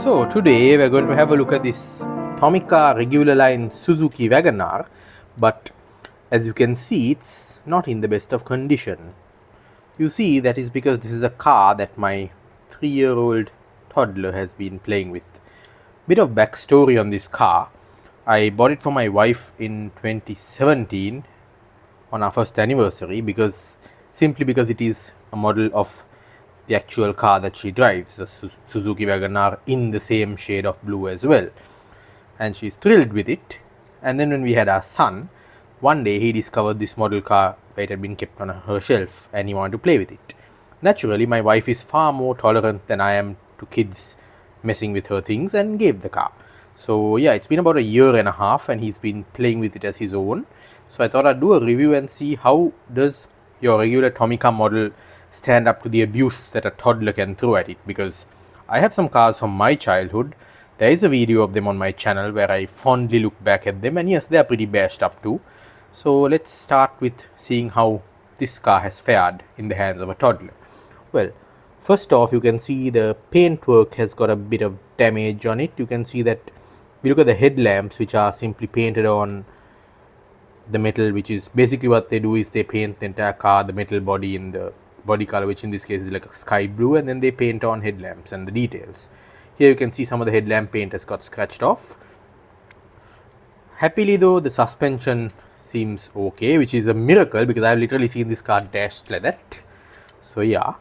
So today we're going to have a look at this Tomica regular line Suzuki WagonR, but as you can see, it's not in the best of condition. You see, that is because this is a car that my 3-year-old toddler has been playing with. Bit of backstory on this car. I bought it for my wife in 2017 on our first anniversary simply because it is a model of the actual car that she drives, the Suzuki WagonR, in the same shade of blue as well. And she's thrilled with it. And then when we had our son, one day he discovered this model car where it had been kept on her shelf and he wanted to play with it. Naturally, my wife is far more tolerant than I am to kids messing with her things and gave the car. So yeah, it's been about a year and a half and he's been playing with it as his own. So I thought I'd do a review and see how does your regular Tomica model stand up to the abuse that a toddler can throw at it, because I have some cars from my childhood. There is a video of them on my channel where I fondly look back at them, and yes, they are pretty bashed up too. So let's start with seeing how this car has fared in the hands of a toddler. Well, first off, you can see the paintwork has got a bit of damage on it. You can see that if you look at the headlamps, which are simply painted on the metal, which is basically what they do is they paint the entire car, the metal body in the body color, which in this case is like a sky blue, and then they paint on headlamps and the details. Here you can see some of the headlamp paint has got scratched off. Happily though, the suspension seems okay, which is a miracle because I've literally seen this car dashed like that. So yeah,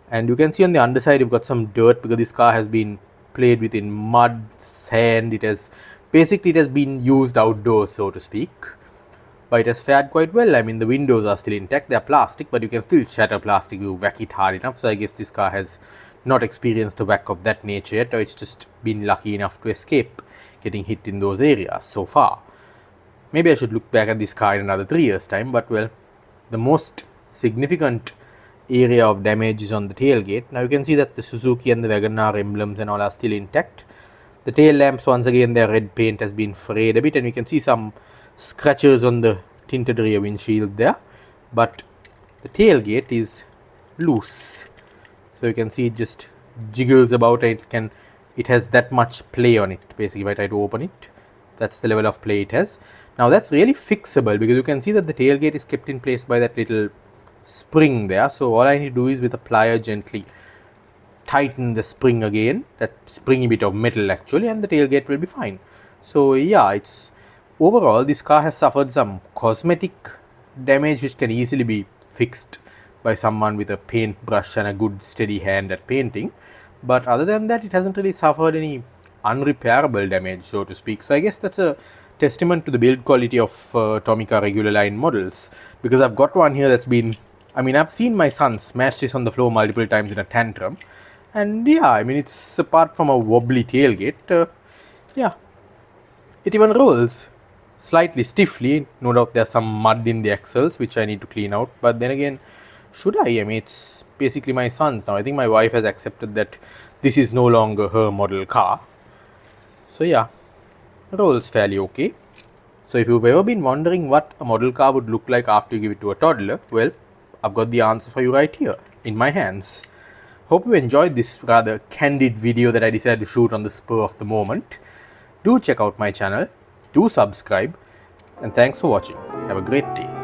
and you can see on the underside you've got some dirt because this car has been played with in mud, sand. It has been used outdoors, so to speak. But it has fared quite well. I mean, the windows are still intact. They are plastic, but you can still shatter plastic if you whack it hard enough. So I guess this car has not experienced a whack of that nature yet, or it's just been lucky enough to escape getting hit in those areas so far. Maybe I should look back at this car in another 3 years' time, but well, the most significant area of damage is on the tailgate. Now you can see that the Suzuki and the WagonR emblems and all are still intact. The tail lamps, once again, their red paint has been frayed a bit, and you can see some scratches on the tinted rear windshield there, but the tailgate is loose, so you can see it just jiggles about. It has that much play on it. Basically, if I try to open it, that's the level of play it has. Now that's really fixable because you can see that the tailgate is kept in place by that little spring there. So all I need to do is with a plier gently tighten the spring again, that springy bit of metal actually, and the tailgate will be fine. So yeah, overall, this car has suffered some cosmetic damage which can easily be fixed by someone with a paintbrush and a good steady hand at painting. But other than that, it hasn't really suffered any unrepairable damage, so to speak. So I guess that's a testament to the build quality of Tomica regular line models, because I've got one here that's been, I mean, I've seen my son smash this on the floor multiple times in a tantrum. And yeah, I mean, it's apart from a wobbly tailgate, yeah, it even rolls slightly stiffly. No doubt there's some mud in the axles which I need to clean out, but then again, should I? I mean, it's basically my son's now. I think my wife has accepted that this is no longer her model car. So yeah, rolls fairly okay. So if you've ever been wondering what a model car would look like after you give it to a toddler, well, I've got the answer for you right here in my hands. Hope you enjoyed this rather candid video that I decided to shoot on the spur of the moment. Do check out my channel, do subscribe, and thanks for watching. Have a great day.